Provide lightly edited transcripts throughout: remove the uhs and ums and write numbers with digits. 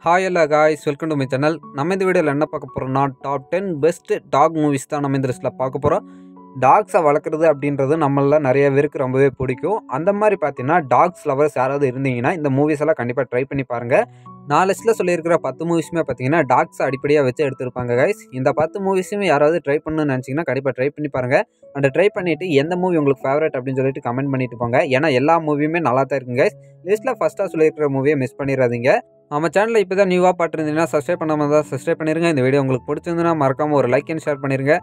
Hi எல்லா guys, welcome to my channel. நம்ம இந்த வீடியோவில் என்ன பார்க்க போகிறோம்னா, டாப் 10 பெஸ்ட் டாக் மூவிஸ் தான் நம்ம இந்த லிஸ்ட்டில் பார்க்க போகிறோம். டாக்ஸை வளர்க்குறது அப்படின்றது நம்மள நிறைய பேருக்கு ரொம்பவே பிடிக்கும். அந்த மாதிரி பார்த்தீங்கன்னா டாக்ஸ் லவர்ஸ் யாராவது இருந்தீங்கன்னா இந்த மூவிஸ் எல்லாம் கண்டிப்பாக ட்ரை பண்ணி பாருங்கள். நான் லிஸ்ட்டில் சொல்லியிருக்கிற 10 மூவிஸுமே பார்த்தீங்கன்னா டாக்ஸ் அடிப்படையாக வச்சு எடுத்திருப்பாங்க கைஸ். இந்த 10 மூவிஸுமே யாராவது ட்ரை பண்ணணும்னு நினச்சிங்கன்னா கண்டிப்பாக ட்ரை பண்ணி பாருங்கள். அண்ட் ட்ரை பண்ணிவிட்டு எந்த மூவி உங்களுக்கு ஃபேவரட் அப்படின்னு சொல்லிட்டு கமெண்ட் பண்ணிட்டு போங்க. ஏன்னா எல்லா மூவியுமே நல்லா தான் இருக்குங்க கைஸ். லிஸ்ட்டில் ஃபஸ்ட்டாக சொல்லியிருக்கிற மூவியை மிஸ் பண்ணிடாதீங்க. நம்ம சேனலில் இப்போ தான் நியூவாக பார்த்துருந்தீங்கன்னா சப்ஸ்கிரைப் பண்ணாமல் தான் சப்ஸ்கிரைப் பண்ணிடுங்க. இந்த வீடியோ உங்களுக்கு பிடிச்சிருந்துன்னா மறக்காமல் ஒரு லைக் அண்ட் ஷேர் பண்ணிடுங்க.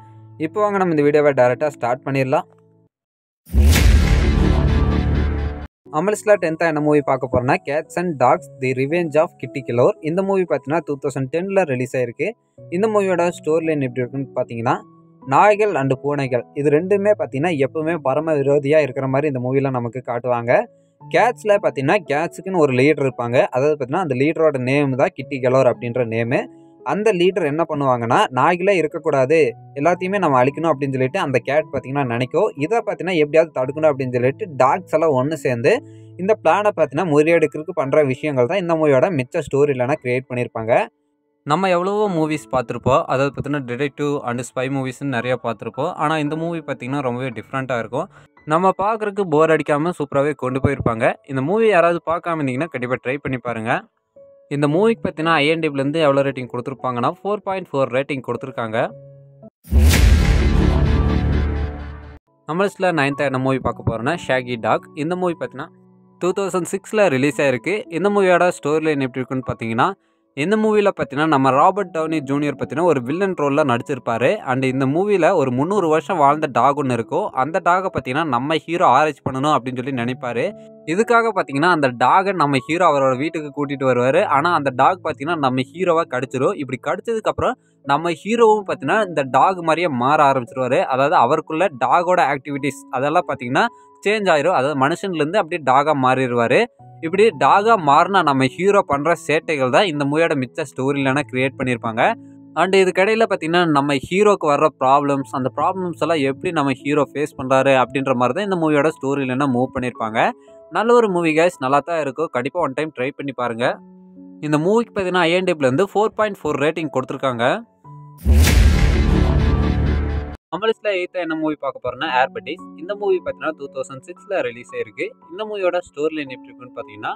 இப்போ வாங்க நம்ம இந்த வீடியோவை டேரெக்டாக ஸ்டார்ட் பண்ணிடலாம். நம்ம லிஸ்ட்டில் 10th என்ன மூவி பார்க்க போகிறோன்னா, cats and dogs the revenge of Kitty killer. இந்த மூவி பார்த்தீங்கன்னா 2010 ரிலீஸ் ஆயிருக்கு. இந்த மூவியோட ஸ்டோரி லைன் எப்படி இருக்குன்னு பார்த்தீங்கன்னா, நாய்கள் அண்டு பூனைகள் இது ரெண்டுமே பார்த்தீங்கன்னா எப்பவுமே பரம விரோதியாக இருக்கிற மாதிரி இந்த மூவியில் நமக்கு காட்டுவாங்க. கேட்ஸில் பார்த்தீங்கன்னா கேட்ஸுக்குன்னு ஒரு லீடர் இருப்பாங்க. அதாவது பார்த்தீங்கன்னா அந்த லீடரோட நேம் தான் கிட்டி கில்லர் அப்படின்ற நேமு. அந்த லீடர் என்ன பண்ணுவாங்கன்னா, நாய்களே இருக்கக்கூடாது, எல்லாத்தையுமே நம்ம அழிக்கணும் அப்படின்னு சொல்லிட்டு அந்த கேட் பார்த்தீங்கன்னா நினைக்கும். இதை பார்த்தீங்கன்னா எப்படியாவது தடுக்கணும் அப்படின்னு சொல்லிட்டு டாக்ஸ் எல்லாம் ஒன்று சேர்ந்து இந்த பிளானை பார்த்தீங்கன்னா முறியடிக்கிறதுக்கு பண்ணுற விஷயங்கள் தான் இந்த மூவியோட மிச்ச ஸ்டோரி இல்லைனா கிரியேட் பண்ணியிருப்பாங்க. நம்ம எவ்வளவோ மூவிஸ் பார்த்துருப்போம். அதாவது பார்த்தீங்கன்னா டிடெக்டிவ் அண்ட் ஸ்பை மூவிஸ்ன்னு நிறையா பார்த்துருப்போம். ஆனால் இந்த மூவி பார்த்திங்கன்னா ரொம்பவே டிஃப்ரெண்ட்டாக இருக்கும். நம்ம பார்க்குறதுக்கு போர் அடிக்காமல் சூப்பராகவே கொண்டு போயிருப்பாங்க. இந்த மூவி யாராவது பார்க்காம இருந்தீங்கன்னா கண்டிப்பாக ட்ரை பண்ணி பாருங்கள். இந்த மூவிக்கு பார்த்தீங்கன்னா IMDbலேருந்து எவ்வளோ ரேட்டிங் கொடுத்துருப்பாங்கன்னா 4.4 ரேட்டிங் கொடுத்துருக்காங்க. நம்ம லிஸ்ட்டில் 9th என்ன மூவி பார்க்க போகிறோன்னா, ஷாகி டாக். இந்த மூவி பார்த்தீங்கன்னா 2006 ரிலீஸ் ஆயிருக்கு. இந்த மூவியோட ஸ்டோரி லைன் எப்படி இருக்குன்னு பார்த்தீங்கன்னா, இந்த மூவியில் பார்த்தீங்கன்னா நம்ம ராபர்ட் டவுனி ஜூனியர் பார்த்தீங்கன்னா ஒரு வில்லன் ரோலில் நடிச்சிருப்பாரு. அண்ட் இந்த மூவியில் ஒரு 300 வருஷம் வாழ்ந்த டாக் ஒன்று இருக்கும். அந்த டாகை பார்த்தீங்கன்னா நம்ம ஹீரோ ஆராய்ச்சி பண்ணணும் அப்படின்னு சொல்லி நினைப்பாரு. இதுக்காக பார்த்தீங்கன்னா அந்த டாகை நம்ம ஹீரோ அவரோட வீட்டுக்கு கூட்டிகிட்டு வருவார். ஆனால் அந்த டாக் பார்த்தீங்கன்னா நம்ம ஹீரோவை கடிச்சிடும். இப்படி கடிச்சதுக்கப்புறம் நம்ம ஹீரோவும் பார்த்தீங்கன்னா இந்த டாக் மாதிரியே மாற ஆரம்பிச்சிருவார். அதாவது அவருக்குள்ள டாகோட ஆக்டிவிட்டீஸ் அதெல்லாம் பார்த்தீங்கன்னா சேஞ்ச் ஆயிரும். அதாவது மனுஷன்லேருந்து அப்படியே டாகாக மாறிடுவார். இப்படி டாகாக மாறினா நம்ம ஹீரோ பண்ணுற சேட்டைகள் தான் இந்த மூவியோட மிச்ச ஸ்டோரியிலான கிரியேட் பண்ணியிருப்பாங்க. அண்ட் இதுக்கடையில் பார்த்தீங்கன்னா நம்ம ஹீரோக்கு வர்ற ப்ராப்ளம்ஸ், அந்த ப்ராப்ளம்ஸ் எல்லாம் எப்படி நம்ம ஹீரோ ஃபேஸ் பண்ணுறாரு அப்படின்ற மாதிரி தான் இந்த மூவியோட ஸ்டோரியிலான மூவ் பண்ணியிருப்பாங்க. நல்ல ஒரு மூவி கைஸ், நல்லா தான் இருக்கும். கண்டிப்பாக ஒன் டைம் ட்ரை பண்ணி பாருங்கள். இந்த மூவிக்கு பார்த்தீங்கன்னா IMDbலேருந்து 4.4 ரேட்டிங் கொடுத்துருக்காங்க. நம்ம லிஸ்ட்டில் 8th என்ன மூவி பார்க்க போகிறோன்னா, ஏர்பட்டீஸ். இந்த மூவி பார்த்தீங்கன்னா 2006 ரிலீஸ் ஆயிருக்கு. இந்த மூவியோட ஸ்டோரி லைன் எப்படி இருக்குன்னு பார்த்தீங்கன்னா,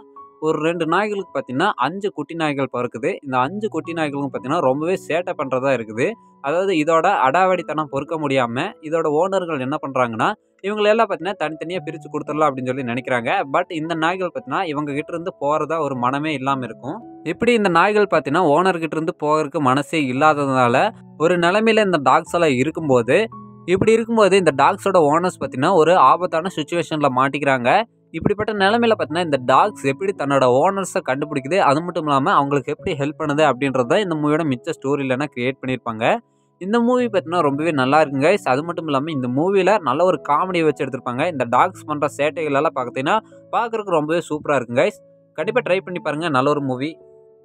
ஒரு 2 நாய்களுக்கு பார்த்தீங்கன்னா 5 குட்டி நாய்கள் பிறக்குது. இந்த 5 குட்டி நாய்களுக்கும் பார்த்தீங்கன்னா ரொம்பவே சேட்டை பண்ணுறதா இருக்குது. அதாவது இதோட அடாவடித்தனம் பொறுக்க முடியாமல் இதோட ஓனர்கள் என்ன பண்ணுறாங்கன்னா, இவங்களெல்லாம் பார்த்தீங்கன்னா தனித்தனியாக பிரித்து கொடுத்துடலாம் அப்படின்னு சொல்லி நினைக்கிறாங்க. பட் இந்த நாய்கள் பார்த்தீங்கன்னா இவங்க கிட்ட இருந்து போகிறதா ஒரு மனமே இல்லாமல் இருக்கும். இப்படி இந்த நாய்கள் பார்த்தீங்கன்னா ஓனர்கிட்ட இருந்து போகிறதுக்கு மனசே இல்லாததுனால ஒரு நிலைமையில இந்த டாக்ஸ் எல்லாம் இருக்கும்போது, இப்படி இருக்கும்போது இந்த டாக்ஸோட ஓனர்ஸ் பார்த்தீங்கன்னா ஒரு ஆபத்தான சுச்சுவேஷனில் மாட்டிக்கிறாங்க. இப்படிப்பட்ட நிலைமையில பார்த்தீங்கன்னா இந்த டாக்ஸ் எப்படி தன்னோட ஓனர்ஸை கண்டுபிடிக்குது, அது மட்டும் இல்லாமல் அவங்களுக்கு எப்படி ஹெல்ப் பண்ணுது அப்படின்றத இந்த மூவியோட மிச்ச ஸ்டோரி இல்லைனா கிரியேட் பண்ணியிருப்பாங்க. இந்த மூவி பார்த்தீங்கன்னா ரொம்பவே நல்லா இருக்குங்க கைஸ். அது மட்டும் இல்லாமல் இந்த மூவியில் நல்ல ஒரு காமெடியை வச்சு எடுத்திருப்பாங்க. இந்த டாக்ஸ் பண்ணுற சேட்டைகள் எல்லாம் பார்த்தீங்கன்னா பார்க்குறதுக்கு ரொம்பவே சூப்பராக இருக்குங்க கைஸ். கண்டிப்பாக ட்ரை பண்ணி பாருங்கள், நல்ல ஒரு மூவி.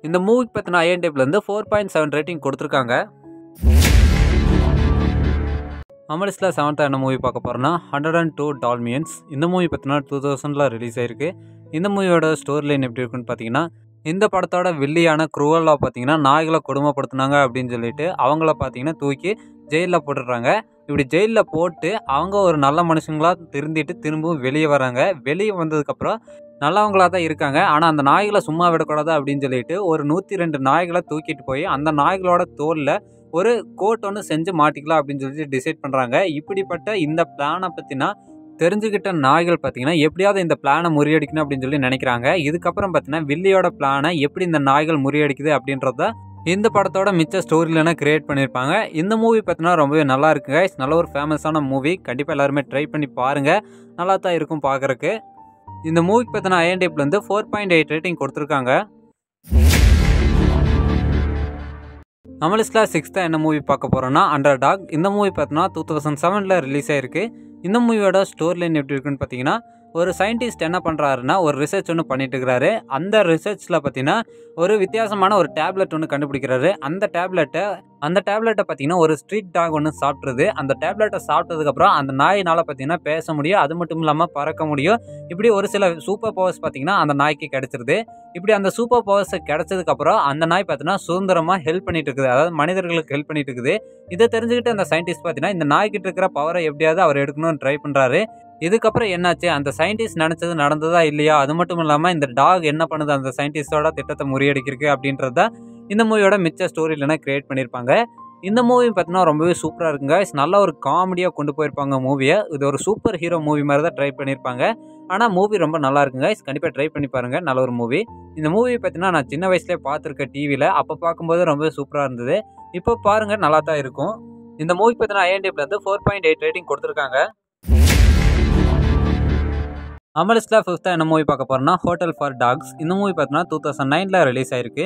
இந்த மூவிக்கு பார்த்தீங்கன்னா IMDbலேருந்து 4.7 ரேட்டிங் கொடுத்துருக்காங்க. நம்ம லிஸ்ட்டில் 7th என்ன மூவி பார்க்க போகிறோன்னா, 102 டால்மியன்ஸ். இந்த மூவி பார்த்தீங்கன்னா 2000 ரிலீஸ் ஆயிருக்கு. இந்த மூவியோட ஸ்டோரி லைன் எப்படி இருக்குன்னு பார்த்தீங்கன்னா, இந்த படத்தோட வில்லியான குரூவலா பார்த்தீங்கன்னா நாய்களை கொடுமைப்படுத்தினாங்க அப்படின்னு சொல்லிட்டு அவங்கள பார்த்தீங்கன்னா தூக்கி ஜெயிலில் போட்டுடுறாங்க. இப்படி ஜெயிலில் போட்டு அவங்க ஒரு நல்ல மனுஷங்களாக திருந்திட்டு திரும்பவும் வெளியே வராங்க. வெளியே வந்ததுக்கப்புறம் நல்லவங்களாக தான் இருக்காங்க. ஆனால் அந்த நாய்களை சும்மா விடக்கூடாது அப்படின்னு சொல்லிட்டு ஒரு 102 நாய்களை தூக்கிட்டு போய் அந்த நாய்களோட தோலில் ஒரு கோட் ஒன்று செஞ்சு மாட்டிக்கலாம் அப்படின்னு சொல்லிட்டு டிசைட் பண்ணுறாங்க. இப்படிப்பட்ட இந்த பிளானை பற்றினா தெரிஞ்சுக்கிட்ட நாய்கள் பார்த்தீங்கன்னா எப்படியாவது இந்த பிளானை முறியடிக்கணும் அப்படின்னு சொல்லி நினைக்கிறாங்க. இதுக்கப்புறம் பார்த்தீங்கன்னா வில்லியோட பிளானை எப்படி இந்த நாய்கள் முறியடிக்குது அப்படின்றத இந்த படத்தோட மிச்ச ஸ்டோரியிலனா கிரியேட் பண்ணியிருப்பாங்க. இந்த மூவி பார்த்தீங்கன்னா ரொம்பவே நல்லா இருக்குங்க. நல்ல ஒரு ஃபேமஸான மூவி. கண்டிப்பாக எல்லாருமே ட்ரை பண்ணி பாருங்கள், நல்லா தான் இருக்கும் பார்க்குறக்கு. இந்த மூவிக்கு பார்த்தீங்கன்னா IMDbலேருந்து 4.8 ரேட்டிங் கொடுத்துருக்காங்க. நம்ம லிஸ்ட்டில் 6th என்ன மூவி பார்க்க போகிறோன்னா, அண்டர்டாக். இந்த மூவி பார்த்தீங்கன்னா 2007 ரிலீஸ் ஆயிருக்கு. இந்த மூவியோட ஸ்டோரி லைன் எப்படி இருக்குன்னு பார்த்தீங்கன்னா, ஒரு சயின்டிஸ்ட் என்ன பண்ணுறாருன்னா ஒரு ரிசர்ச் ஒன்று பண்ணிட்டு இருக்கிறாரு. அந்த ரிசர்ச்சில் பார்த்தீங்கன்னா ஒரு வித்தியாசமான ஒரு டேப்லெட் ஒன்று கண்டுபிடிக்கிறாரு. அந்த டேப்லெட்டை பார்த்தீங்கன்னா ஒரு ஸ்ட்ரீட் டாக் ஒன்று சாப்பிட்ருது. அந்த டேப்லெட்டை சாப்பிட்டதுக்கப்புறம் அந்த நாயினால் பார்த்தீங்கன்னா பேச முடியும், அது மட்டும் இல்லாமல் பறக்க முடியும். இப்படி ஒரு சில சூப்பர் பவர்ஸ் பார்த்தீங்கன்னா அந்த நாய்க்கு கிடைச்சிருது. இப்படி அந்த சூப்பர் பவர்ஸ் கிடைச்சதுக்கப்புறம் அந்த நாய் பார்த்தீங்கன்னா சுதந்திரமாக ஹெல்ப் பண்ணிட்டு இருக்குது, அதாவது மனிதர்களுக்கு ஹெல்ப் பண்ணிட்டு இருக்குது. இதை தெரிஞ்சுக்கிட்டு அந்த சயின்டிஸ்ட் பார்த்தீங்கன்னா இந்த நாய்கிட்ட இருக்கிற பவரை எப்படியாவது அவர் எடுக்கணும்னு ட்ரை பண்ணுறாரு. இதுக்கப்புறம் என்னாச்சு, அந்த சயின்டிஸ்ட் நினச்சது நடந்ததா இல்லையா, அது மட்டும் இல்லாமல் இந்த டாக் என்ன பண்ணுது அந்த சயின்டிஸ்டோட திட்டத்தை முறியடிக்கிறதுக்கு அப்படின்றத இந்த மூவியோட மிச்ச ஸ்டோரி இல்லைனா கிரியேட் பண்ணியிருப்பாங்க. இந்த மூவி பார்த்தீங்கன்னா ரொம்பவே சூப்பராக இருக்குங்க. நல்ல ஒரு காமெடியாக கொண்டு போயிருப்பாங்க மூவியை. இது ஒரு சூப்பர் ஹீரோ மூவி மாதிரி தான் ட்ரை பண்ணியிருப்பாங்க. ஆனால் மூவி ரொம்ப நல்லா இருக்குங்க. கண்டிப்பாக ட்ரை பண்ணி பாருங்கள், நல்ல ஒரு மூவி. இந்த மூவி பார்த்தீங்கன்னா நான் சின்ன வயசுலேயே பார்த்துருக்கேன் டிவியில். அப்போ பார்க்கும்போது ரொம்பவே சூப்பராக இருந்தது. இப்போ பாருங்கள், நல்லா தான் இருக்கும். இந்த மூவி பார்த்தீங்கன்னா IMDbலேருந்து 4.8 ரேட்டிங் கொடுத்துருக்காங்க. நம்ம லிஸ்ட்டில் 5th என்ன மூவி பார்க்க போகிறோம்னா ஹோட்டல் ஃபார் டாக்ஸ். இந்த மூவி பார்த்தீங்கன்னா 2009 ரிலீஸ் ஆயிருக்கு.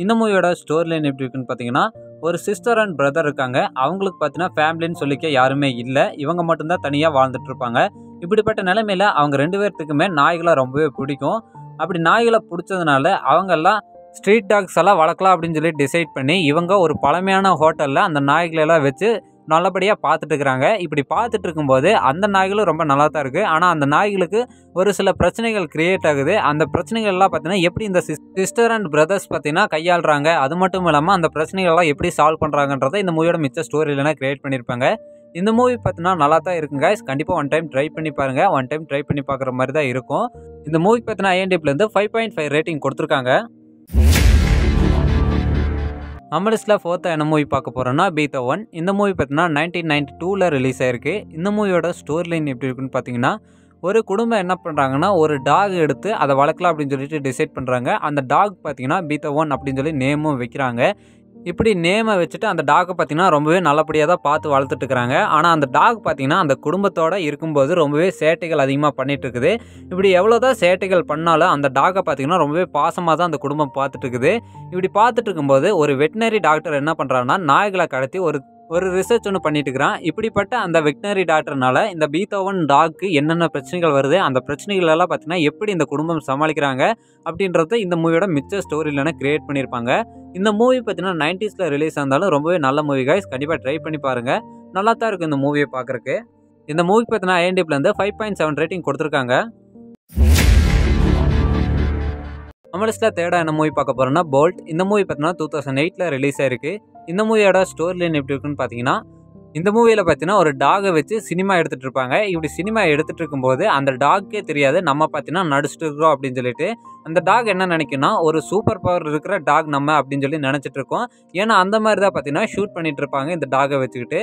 இந்த மூவியோட ஸ்டோரி லைன் எப்படி இருக்குன்னு பார்த்தீங்கன்னா, ஒரு சிஸ்டர் அண்ட் பிரதர் இருக்காங்க. அவங்களுக்கு பார்த்தீங்கன்னா ஃபேமிலின்னு சொல்லிக்க யாருமே இல்லை. இவங்க மட்டும்தான் தனியாக வாழ்ந்துட்டு இருப்பாங்க. இப்படிப்பட்ட நிலைமையில் அவங்க 2 பேர்த்துக்குமே நாய்களை ரொம்பவே பிடிக்கும். அப்படி நாய்களை பிடிச்சதுனால அவங்கெல்லாம் ஸ்ட்ரீட் டாக்ஸ் எல்லாம் வளர்க்கலாம் அப்படின்னு சொல்லி டிசைட் பண்ணி இவங்க ஒரு பழமையான ஹோட்டலில் அந்த நாய்களெல்லாம் வச்சு நல்லபடியாக பார்த்துட்டு இருக்கிறாங்க. இப்படி பார்த்துட்டு இருக்கும்போது அந்த நாய்களும் ரொம்ப நல்லா தான் இருக்குது. ஆனால் அந்த நாய்களுக்கு ஒரு சில பிரச்சனைகள் கிரியேட் ஆகுது. அந்த பிரச்சனைகள்லாம் பார்த்தீங்கன்னா எப்படி இந்த சிஸ்டர் அண்ட் பிரதர்ஸ் பார்த்தீங்கன்னா கையாளுறாங்க, அது மட்டும் இல்லாமல் அந்த பிரச்சனைகள்லாம் எப்படி சால்வ் பண்ணுறாங்கன்றதை இந்த மூவியோட மிச்ச ஸ்டோரி இல்லைனா கிரியேட் பண்ணியிருப்பாங்க. இந்த மூவி பார்த்தீங்கன்னா நல்லா தான் இருக்குங்க. கண்டிப்பாக ஒன் டைம் ட்ரை பண்ணி பாருங்கள். ஒன் டைம் ட்ரை பண்ணி பார்க்குற மாதிரி தான் இருக்கும். இந்த மூவிக்கு பார்த்தீங்கன்னா IMDbலேருந்து 5.5 ரேட்டிங் கொடுத்துருக்காங்க. நம்ம லிஸ்ட்டில் 4th என்ன மூவி பார்க்க போகிறோன்னா பீத்தோவன். இந்த மூவி பார்த்தீங்கன்னா 1992 ரிலீஸ் ஆயிருக்கு. இந்த மூவியோட ஸ்டோரி லைன் எப்படி இருக்குன்னு பார்த்தீங்கன்னா, ஒரு குடும்பம் என்ன பண்ணுறாங்கன்னா ஒரு டாக் எடுத்து அதை வளர்க்கலாம் அப்படின்னு சொல்லிட்டு டிசைட் பண்ணுறாங்க. அந்த டாக் பார்த்தீங்கன்னா பீத்தோவன் அப்படின்னு சொல்லி நேமும் வைக்கிறாங்க. இப்படி நேமை வச்சுட்டு அந்த டாக்கை பார்த்தீங்கன்னா ரொம்பவே நல்லபடியாக தான் பார்த்து வளர்த்துட்டு இருக்கிறாங்க. ஆனால் அந்த டாக் பார்த்தீங்கன்னா அந்த குடும்பத்தோடு இருக்கும்போது ரொம்பவே சேட்டைகள் அதிகமாக பண்ணிட்டு இருக்குது. இப்படி எவ்வளோ தான் சேட்டைகள் பண்ணாலும் அந்த டாக்கை பார்த்தீங்கன்னா ரொம்பவே பாசமாக தான் அந்த குடும்பம் பார்த்துட்டு இருக்குது. இப்படி பார்த்துட்டு இருக்கும்போது ஒரு வெட்டினரி டாக்டர் என்ன பண்ணுறாங்கன்னா நாய்களை கடத்தி ஒரு ரிசர்ச் ஒன்று பண்ணிட்டு இருக்கிறான். இப்படிப்பட்ட அந்த வெட்டினரி டாக்டர்னால இந்த பீத்தோவன் டாக்கு என்னென்ன பிரச்சனைகள் வருது, அந்த பிரச்சனைகள் எல்லாம் பார்த்தீங்கன்னா எப்படி இந்த குடும்பம் சமாளிக்கிறாங்க அப்படின்றத இந்த மூவியோட மிச்ச ஸ்டோரி இல்லைனா கிரியேட் பண்ணியிருப்பாங்க. இந்த மூவி பார்த்தீங்கன்னா 90s ரிலீஸ் ஆனாலும் ரொம்பவே நல்ல மூவி கைஸ். கண்டிப்பாக ட்ரை பண்ணி பாருங்கள், நல்லா தான் இருக்கும் இந்த மூவியை பார்க்குறக்கு. இந்த மூவிக்கு பார்த்தீங்கன்னா IMDbலேருந்து 5.7 ரேட்டிங் கொடுத்துருக்காங்க. நம்ம லிஸ்ட்டில் 3rd என்ன மூவி பார்க்க போகிறோன்னா போல்ட். இந்த மூவி பார்த்தீங்கன்னா 2008 ரிலீஸ் ஆயிருக்கு. இந்த மூவியோட ஸ்டோரி லைன் எப்படி இருக்குன்னு பார்த்தீங்கன்னா, இந்த மூவியில் பார்த்தீங்கன்னா ஒரு டாகை வச்சு சினிமா எடுத்துகிட்டு இருப்பாங்க. இப்படி சினிமா எடுத்துகிட்டு இருக்கும்போது அந்த டாக்கே தெரியாது நம்ம பார்த்தீங்கன்னா நடிச்சிட்டு இருக்கிறோம் அப்படின்னு சொல்லிட்டு அந்த டாக் என்ன நினைக்குன்னா ஒரு சூப்பர் பவர் இருக்கிற டாக் நம்ம அப்படின்னு சொல்லி நினச்சிட்டு இருக்கோம். ஏன்னா அந்த மாதிரி தான் பார்த்தீங்கன்னா ஷூட் பண்ணிட்டு இருப்பாங்க இந்த டாகை வச்சுக்கிட்டு.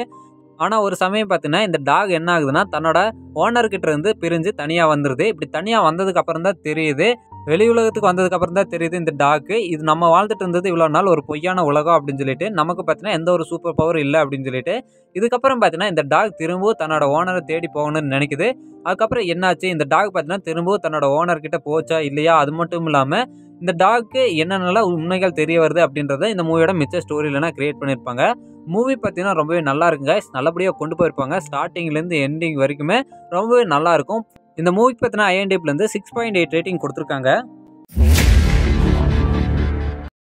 ஆனால் ஒரு சமயம் பார்த்தீங்கன்னா இந்த டாக் என்ன ஆகுதுன்னா தன்னோட ஓனர்கிட்ட இருந்து பிரிஞ்சு தனியாக வந்துடுது. இப்படி தனியாக வந்ததுக்கு அப்புறம் தான் தெரியுது, வெளி உலகத்துக்கு வந்ததுக்கப்புறம் தான் தெரியுது இந்த டாக்கு இது நம்ம வாழ்ந்துட்டு இருந்தது இவ்வளோ நாள் ஒரு பொய்யான உலகம் அப்படின்னு சொல்லிட்டு, நமக்கு பார்த்தீங்கன்னா எந்த ஒரு சூப்பர் பவர் இல்லை அப்படின்னு சொல்லிட்டு. இதுக்கப்புறம் பார்த்தீங்கன்னா இந்த டாக் திரும்பவும் தன்னோட ஓனரை தேடி போகணும்னு நினைக்குது. அதுக்கப்புறம் என்னாச்சு, இந்த டாக் பார்த்தீங்கன்னா திரும்பவும் தன்னோட ஓனர்கிட்ட போச்சா இல்லையா, அது மட்டும் இல்லாமல் இந்த டாக்கு என்னென்னலாம் உண்மைகள் தெரிய வருது அப்படின்றத இந்த மூவியோட மிச்ச ஸ்டோரியிலனா கிரியேட் பண்ணியிருப்பாங்க. மூவி பார்த்தீங்கன்னா ரொம்பவே நல்லா இருக்குங்க. நல்லபடியாக கொண்டு போயிருப்பாங்க. ஸ்டார்டிங்லேருந்து எண்டிங் வரைக்குமே ரொம்பவே நல்லாயிருக்கும். இந்த மூவிக்கு பார்த்தீங்கன்னா IMDbலேருந்து 6.8 ரேட்டிங் கொடுத்துருக்காங்க.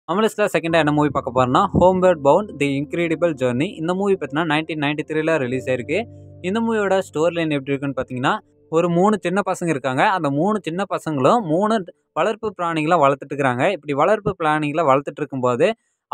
நம்ம லிஸ்ட்டில் 2nd என்ன மூவி பார்க்க போகிறோம்னா ஹோம்வேர்ட் பவுண்ட் தி இன்க்ரெடிபிள் ஜர்னி. இந்த மூவி பார்த்தீங்கன்னா 1993 ரிலீஸ் ஆயிருக்கு. இந்த மூவியோட ஸ்டோரி லைன் எப்படி இருக்குன்னு பார்த்தீங்கன்னா, ஒரு 3 சின்ன பசங்க இருக்காங்க. அந்த 3 சின்ன பசங்களும் 3 வளர்ப்பு பிராணிகளை வளர்த்துட்டு இருக்கிறாங்க. இப்படி வளர்ப்பு பிராணிகளை வளர்த்துட்டு இருக்கும்போது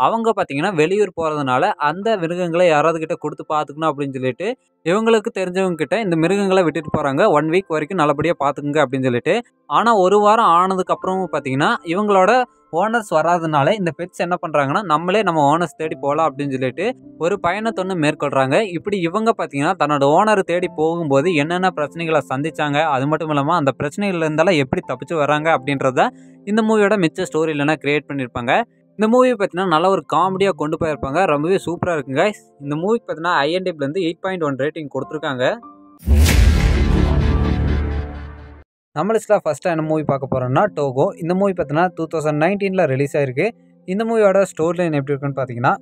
அவங்க பார்த்தீங்கன்னா வெளியூர் போகிறதுனால அந்த மிருகங்களை யாராவது கிட்ட கொடுத்து பார்த்துக்கணும் அப்படின்னு சொல்லிட்டு இவங்களுக்கு தெரிஞ்சவங்க கிட்ட இந்த மிருகங்களை விட்டுட்டு போகிறாங்க. 1 வீக் வரைக்கும் நல்லபடியாக பார்த்துக்குங்க அப்படின்னு சொல்லிட்டு. ஆனால் ஒரு வாரம் ஆனதுக்கப்புறமும் பார்த்தீங்கன்னா இவங்களோட ஓனர்ஸ் வராதனால இந்த பெட்ஸ் என்ன பண்ணுறாங்கன்னா நம்மளே நம்ம ஓனர்ஸ் தேடி போகலாம் அப்படின்னு சொல்லிட்டு ஒரு பயணத்தொன்று மேற்கொள்கிறாங்க. இப்படி இவங்க பார்த்தீங்கன்னா தன்னோட ஓனர் தேடி போகும்போது என்னென்ன பிரச்சனைகளை சந்திச்சாங்க, அது மட்டும் இல்லாமல் அந்த பிரச்சனைகள் இருந்தாலும் எப்படி தப்பிச்சு வராங்க அப்படின்றத இந்த மூவியோட மிச்ச ஸ்டோரி இல்லைனா கிரியேட் பண்ணியிருப்பாங்க. இந்த மூவி பார்த்தீங்கன்னா நல்ல ஒரு காமெடியாக கொண்டு போயிருப்பாங்க. ரொம்பவே சூப்பராக இருக்குங்க. இந்த மூவிக்கு பார்த்தீங்கன்னா IMDbலேருந்து 8.1 ரேட்டிங் கொடுத்துருக்காங்க. நம்ம லிஸ்ட்டில் ஃபஸ்ட்டு என்ன மூவி பார்க்க போகிறோம்னா டோகோ. இந்த மூவி பார்த்தீங்கன்னா 2019 ரிலீஸ் ஆயிருக்கு. இந்த மூவியோட ஸ்டோரி லைன் எப்படி இருக்குன்னு பார்த்தீங்கன்னா,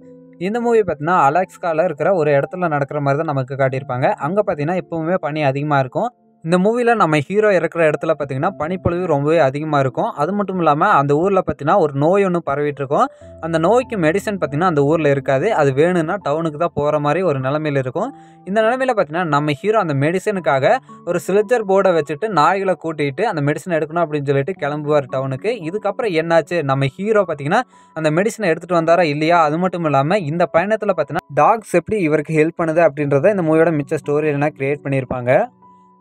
இந்த மூவி பார்த்தீங்கன்னா அலாஸ்காவில் இருக்கிற ஒரு இடத்துல நடக்கிற மாதிரி தான் நமக்கு காட்டியிருப்பாங்க. அங்கே பார்த்தீங்கன்னா எப்பவுமே பனி அதிகமாக இருக்கும். இந்த மூவில நம்ம ஹீரோ இருக்கிற இடத்துல பார்த்தீங்கன்னா, பனிப்பொழிவு ரொம்பவே அதிகமா இருக்கும். அது மட்டும் இல்லாம அந்த ஊர்ல பார்த்தீங்கன்னா, ஒரு நோய் ஒண்ணு பரவிட்டு இருக்கும். அந்த நோய்க்கு மெடிசின் பார்த்தீங்கன்னா, அந்த ஊர்ல இருக்காது. அது வேணும்னா டவுனுக்கு தான் போற மாரி ஒரு நிலைமையில இருக்கும். இந்த நிலைமையில பார்த்தீங்கன்னா, நம்ம ஹீரோ அந்த மெடிசினுக்காக ஒரு சிலஞ்சர் போர்ட வச்சுட்டு நாய்கள கூட்டிட்டு அந்த மெடிசின் எடுக்கணும் அப்படின்னு சொல்லிட்டு கிளம்புவார் டவுனுக்கு. இதுக்கப்புறம் என்னாச்சு? நம்ம ஹீரோ பார்த்தீங்கன்னா, அந்த மெடிசின எடுத்துட்டு வந்தாரா இல்லையா? அது மட்டும் இல்லாம இந்த பயணத்துல பார்த்தீங்கன்னா, டாக்ஸ் எப்படி இவருக்கு ஹெல்ப் பண்ணுது அப்படின்றத இந்த மூவியோட மிச்ச ஸ்டோரி லைனா கிரியேட் பண்ணியிருப்பாங்க.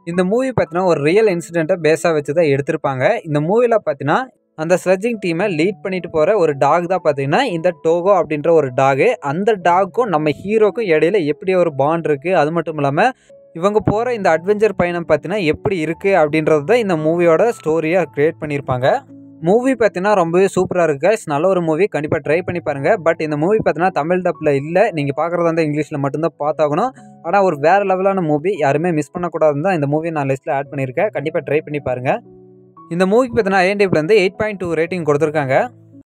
இந்த மூவி பார்த்தீங்கன்னா, ஒரு ரியல் இன்சிடென்ட்ட பேஸா வச்சு தான் எடுத்திருப்பாங்க. இந்த மூவில பார்த்தீங்கன்னா, அந்த ஸ்லெட்ஜிங் டீம லீட் பண்ணிட்டு போற ஒரு டாக் தான் பார்த்தீங்கன்னா, இந்த டோகோ அப்படின்ற ஒரு டாகு. அந்த டாக்கும் நம்ம ஹீரோக்கும் இடையில எப்படி ஒரு பாண்ட் இருக்கு. அது மட்டும் இல்லாம, இவங்க போற இந்த அட்வென்ச்சர் பயணம் பார்த்தீங்கன்னா, எப்படி இருக்கு அப்படின்றது தான் இந்த மூவியோட ஸ்டோரியா கிரியேட் பண்ணியிருப்பாங்க. மூவி பார்த்தீங்கன்னா, ரொம்பவே சூப்பரா இருக்கு கைஸ். நல்ல ஒரு மூவி. கண்டிப்பா ட்ரை பண்ணி பாருங்க. பட் இந்த மூவி பார்த்தீங்கன்னா, தமிழ் டப்ல இல்ல. நீங்க பார்க்குறதா இருந்தா இங்கிலீஷ்ல மட்டும் தான் பார்த்தாகணும். ஆனா ஒரு வேற லெவலான மூவி. யாருமே மிஸ் பண்ணக்கூடாதுன்னு தான் இந்த மூவிய நான் லிஸ்ட்ல ஆட் பண்ணியிருக்கேன். கண்டிப்பா ட்ரை பண்ணி பாருங்க. இந்த மூவிக்கு பார்த்தீங்கன்னா, IMDbல வந்து 8.2 ரேட்டிங் குடுத்துருக்காங்க.